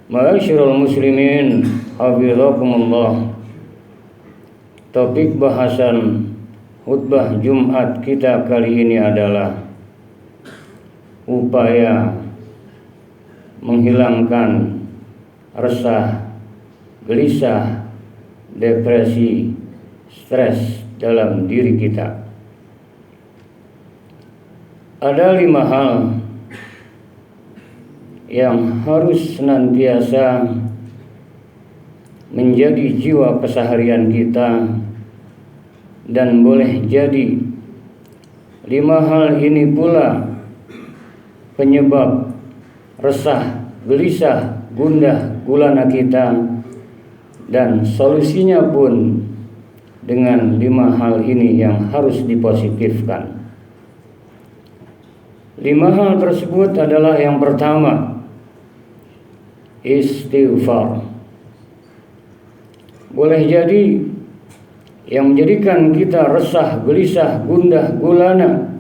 Ma'asyiral muslimin, hafizakumullah. Topik bahasan khutbah Jumat kita kali ini adalah upaya menghilangkan resah, gelisah, depresi, stres dalam diri kita. Ada 5 hal yang harus senantiasa menjadi jiwa keseharian kita, dan boleh jadi 5 hal ini pula penyebab resah, gelisah, gundah gulana kita, dan solusinya pun dengan 5 hal ini yang harus dipositifkan. 5 hal tersebut adalah yang pertama, istighfar. Boleh jadi yang menjadikan kita resah, gelisah, gundah gulana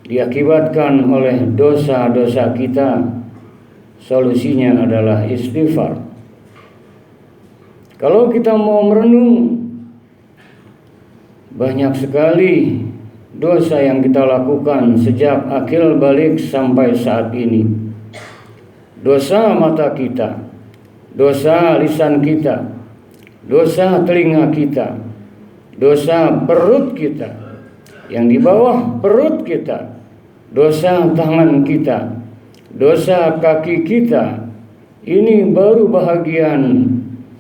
diakibatkan oleh dosa-dosa kita. Solusinya adalah istighfar. Kalau kita mau merenung, banyak sekali dosa yang kita lakukan sejak akil balik sampai saat ini. Dosa mata kita, dosa lisan kita, dosa telinga kita, dosa perut kita, yang di bawah perut kita, dosa tangan kita, dosa kaki kita. Ini baru bahagian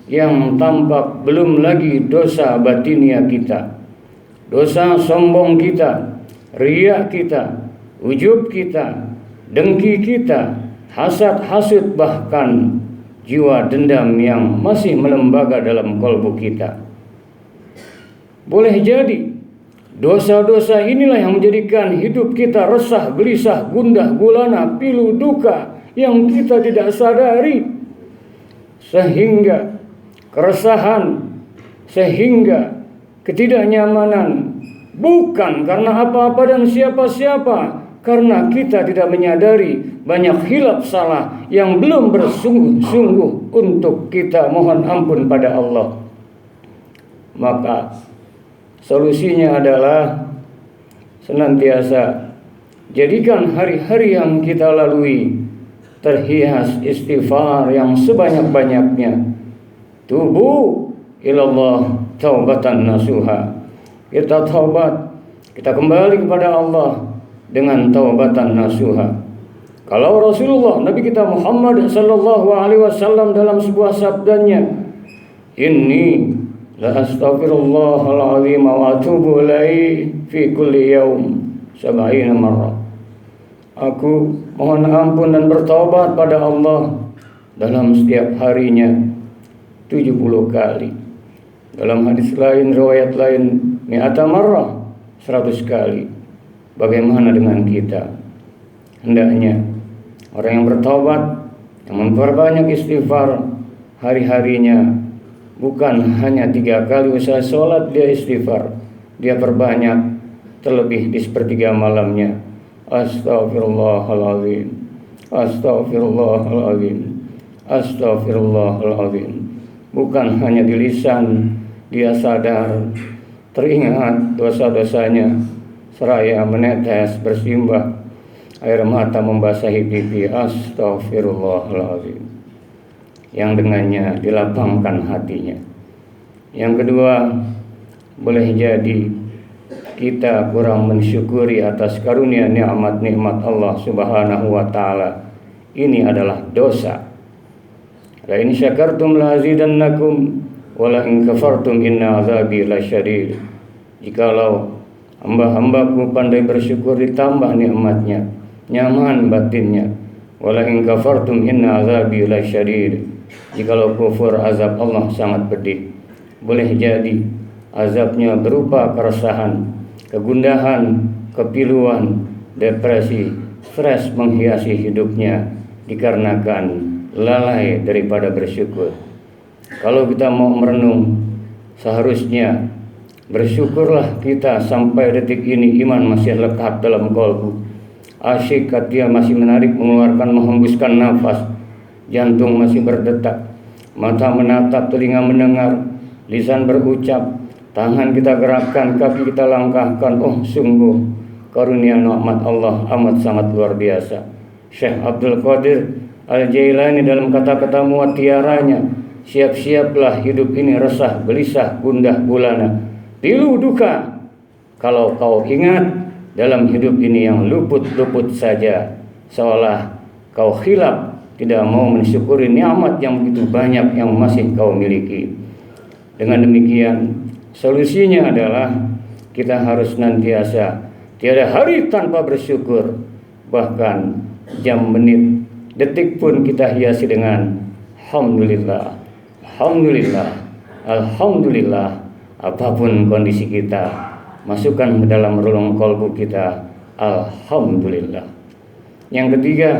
yang tampak, belum lagi dosa batinia kita. Dosa sombong kita, riya kita, ujub kita, dengki kita, hasad, hasud, bahkan jiwa dendam yang masih melembaga dalam kalbu kita. Boleh jadi dosa-dosa inilah yang menjadikan hidup kita resah, gelisah, gundah gulana, pilu, duka yang kita tidak sadari, sehingga keresahan, sehingga ketidaknyamanan bukan karena apa-apa dan siapa-siapa, karena kita tidak menyadari banyak hilaf salah yang belum bersungguh-sungguh untuk kita mohon ampun pada Allah. Maka solusinya adalah senantiasa jadikan hari-hari yang kita lalui terhias istighfar yang sebanyak-banyaknya. Tubu ilallah taubatan nasuha. Kita taubat, kita kembali kepada Allah dengan taubatan nasuha. Kalau Rasulullah Nabi kita Muhammad sallallahu alaihi wasallam dalam sebuah sabdanya, inni la astaghfirullahal azim wa atubu ilaihi fi kulli yaum 70 marrah. Aku mohon ampun dan bertaubat pada Allah dalam setiap harinya 70 kali. Dalam hadis lain, riwayat lain, mi'ata marrah, 100 kali. Bagaimana dengan kita? Hendaknya orang yang bertaubat, yang memperbanyak istighfar hari-harinya, bukan hanya 3 kali usai sholat dia istighfar, dia perbanyak, terlebih di sepertiga malamnya. Astaghfirullahaladzim, astaghfirullahaladzim, astaghfirullahaladzim. Bukan hanya di lisan dia sadar, teringat dosa-dosanya, seraya menetes bersimbah air mata membasahi pipi. Astaghfirullahaladzim, yang dengannya dilapangkan hatinya. Yang kedua, boleh jadi kita kurang mensyukuri atas karunia nikmat-nikmat Allah Subhanahu wa taala. Ini adalah dosa. La in syakartum la azidannakum wa la in kafartum inna azabi lasyadid. Jikalau hamba-hambaku pandai bersyukur ditambah nikmatnya, nyaman batinnya. Wa la in kafartum inna azabi lasyadid. Jikalau kufur, azab Allah sangat pedih. Boleh jadi azabnya berupa keresahan, kegundahan, kepiluan, depresi, stres menghiasi hidupnya dikarenakan lalai daripada bersyukur. Kalau kita mau merenung, seharusnya bersyukurlah kita sampai detik ini iman masih lekat dalam kalbu. Asyik dia masih menarik, mengeluarkan, menghembuskan nafas. jantung masih berdetak, mata menatap, telinga mendengar, lisan berucap, tangan kita gerakkan, kaki kita langkahkan. Oh sungguh karunia nikmat Allah amat sangat luar biasa. Syekh Abdul Qadir Al-Jailani dalam kata-kata mutiaranya, siap-siaplah hidup ini resah, gelisah, gundah gulana, pilu duka. Kalau kau ingat dalam hidup ini yang luput-luput saja, seolah kau khilaf, tidak mau mensyukuri nikmat yang begitu banyak yang masih kau miliki. Dengan demikian, solusinya adalah kita harus senantiasa, tiada hari tanpa bersyukur. Bahkan jam, menit, detik pun kita hiasi dengan alhamdulillah, alhamdulillah, alhamdulillah. Apapun kondisi kita, masukkan ke dalam relung kolbu kita alhamdulillah. Yang ketiga,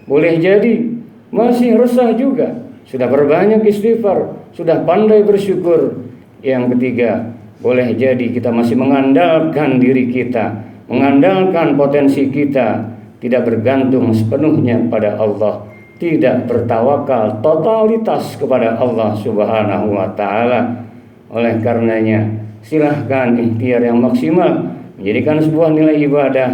boleh jadi masih resah juga, sudah berbanyak istighfar, sudah pandai bersyukur. Yang ketiga, boleh jadi kita masih mengandalkan diri kita, mengandalkan potensi kita, tidak bergantung sepenuhnya pada Allah, tidak bertawakal totalitas kepada Allah Subhanahu wa Ta'ala. Oleh karenanya, silahkan ikhtiar yang maksimal menjadikan sebuah nilai ibadah.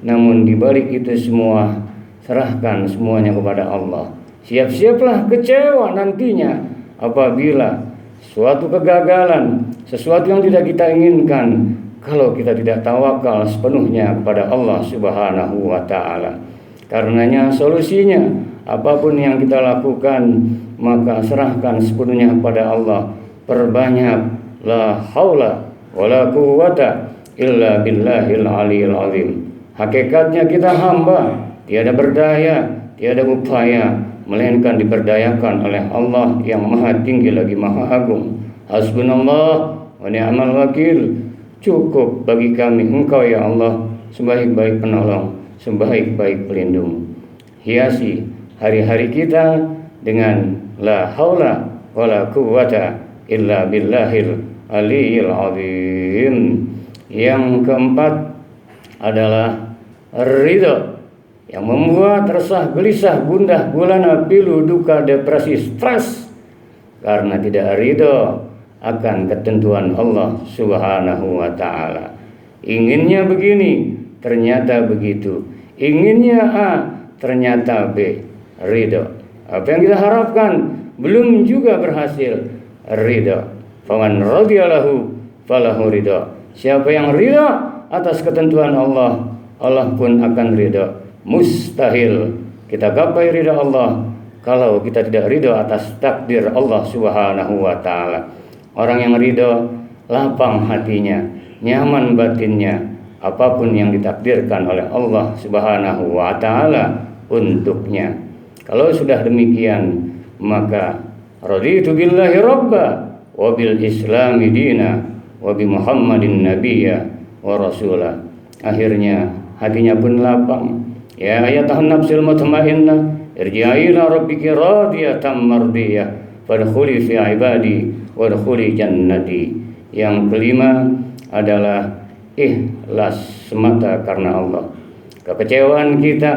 Namun dibalik itu semua, serahkan semuanya kepada Allah. Siap-siaplah kecewa nantinya apabila suatu kegagalan, sesuatu yang tidak kita inginkan, kalau kita tidak tawakal sepenuhnya kepada Allah Subhanahu wa Ta'ala. Karenanya solusinya, apapun yang kita lakukan, maka serahkan sepenuhnya kepada Allah. Perbanyak la haula wala quwwata illa billahil aliyil azim. Hakikatnya kita hamba, tiada berdaya, tiada upaya, melainkan diberdayakan oleh Allah yang maha tinggi lagi maha agung. Hasbunallah wa ni'mal wakil. Cukup bagi kami Engkau ya Allah, sebaik-baik penolong, sebaik-baik pelindung. Hiasi hari-hari kita dengan la haula wala quwwata illa billahil aliyil azim. Yang keempat adalah ridho, yang membuat resah, gelisah, gundah gulana, pilu, duka, depresi, stres, karena tidak ridho akan ketentuan Allah Subhanahu wa Ta'ala. Inginnya begini, ternyata begitu. Inginnya A, ternyata B. Ridho. Apa yang kita harapkan belum juga berhasil. Ridho. Faman radhiyalahu falahu ridho. Siapa yang ridho atas ketentuan Allah, Allah pun akan ridho. Mustahil kita gapai ridho Allah kalau kita tidak ridho atas takdir Allah Subhanahu wa Ta'ala. Orang yang ridho, lapang hatinya, nyaman batinnya, apapun yang ditakdirkan oleh Allah Subhanahu wa Ta'ala untuknya. Kalau sudah demikian, maka raditu billahi rabba wa bil islami dina wa bi Muhammadin nabiyya wa rasula. Akhirnya hatinya pun lapang. Ya ayatahun nafsil mutmainnah, irji'i ila rabbiki radiyatan mardiyah, fadkhuli fi ibadi wadkhuli jannati. Yang kelima adalah ikhlas semata karena Allah. Kekecewaan kita,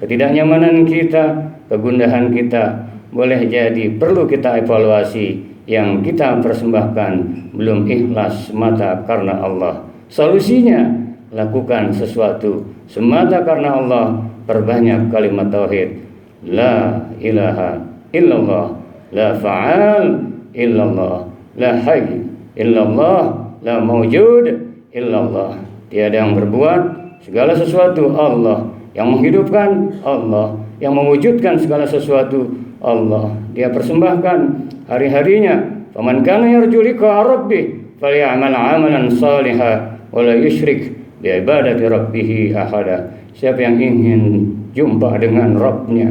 ketidaknyamanan kita, kegundahan kita boleh jadi perlu kita evaluasi. Yang kita persembahkan belum ikhlas semata karena Allah. Solusinya, lakukan sesuatu semata karena Allah. Perbanyak kalimat tauhid, la ilaha illallah, la fa'al illallah, la hayy illallah, la mawjud illallah. Tiada yang berbuat segala sesuatu Allah, yang menghidupkan Allah, yang mewujudkan segala sesuatu Allah. Dia persembahkan hari-harinya. Faman kana yarju liqa rabbih falyamal amalan salihan wa la yusyrik bi ibadati rabbih ahada. Siapa yang ingin jumpa dengan Rabbnya,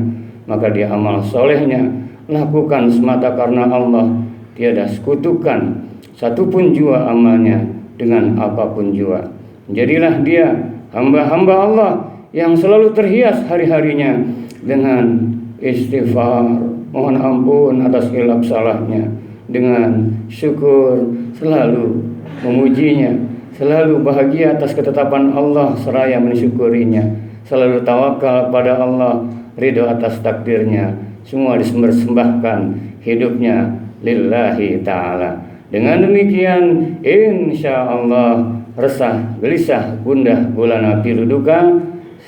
maka dia amal solehnya lakukan semata karena Allah. Tiada sekutukan satupun jua amalnya dengan apapun jua. Jadilah dia hamba-hamba Allah yang selalu terhias hari-harinya dengan istighfar, mohon ampun atas hilaf salahnya, dengan syukur, selalu memujinya, selalu bahagia atas ketetapan Allah seraya mensyukurinya, selalu tawakal pada Allah, ridho atas takdirnya, semua dipersembahkan hidupnya lillahi ta'ala. Dengan demikian insya Allah resah, gelisah, gundah, gulana, pilu, duka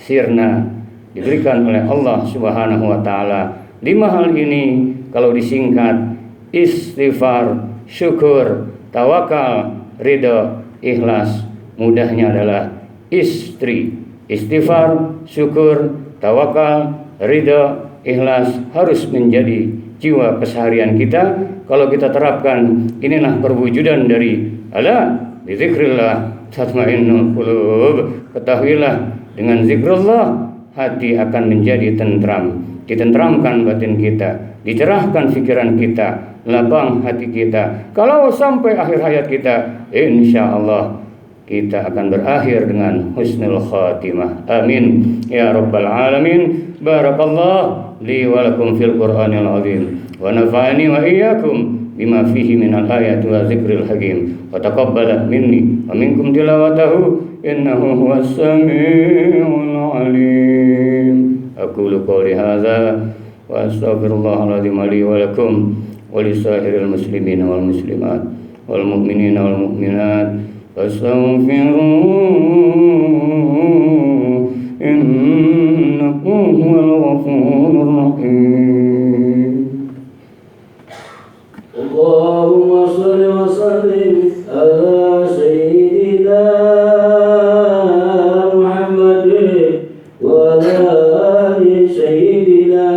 sirna diberikan oleh Allah Subhanahu wa ta'ala. 5 hal ini kalau disingkat istighfar, syukur, tawakal, ridha, ikhlas, mudahnya adalah istri. Istighfar, syukur, tawakal, ridha, ikhlas harus menjadi jiwa keseharian kita. Kalau kita terapkan, inilah perwujudan dari ala bizikrillah tatmainnul qulub. Ketahuilah dengan zikrullah hati akan menjadi tentram. Ditentramkan batin kita, dicerahkan pikiran kita, lapang hati kita. Kalau sampai akhir hayat kita, insya Allah kita akan berakhir dengan husnul khatimah. Amin ya rabbal alamin. Barakallah li wa lakum fil Qur'anil azim wa nafa'ani wa iyyakum bima fihi minal ayati wa zikril hakim wa taqabbala minni wa minkum tilawatahu innahu huwas samiul alim. Aqulu qawli hadza wa astaghfirullahal azim li wa lakum wa lisairil muslimina wal muslimat wal mu'minina wal mu'minat fastaghfiruhu innahu huwal ghafurur rahim. Allahumma shalli wa sallim ala sayyidina Muhammad wa ala ali sayyidina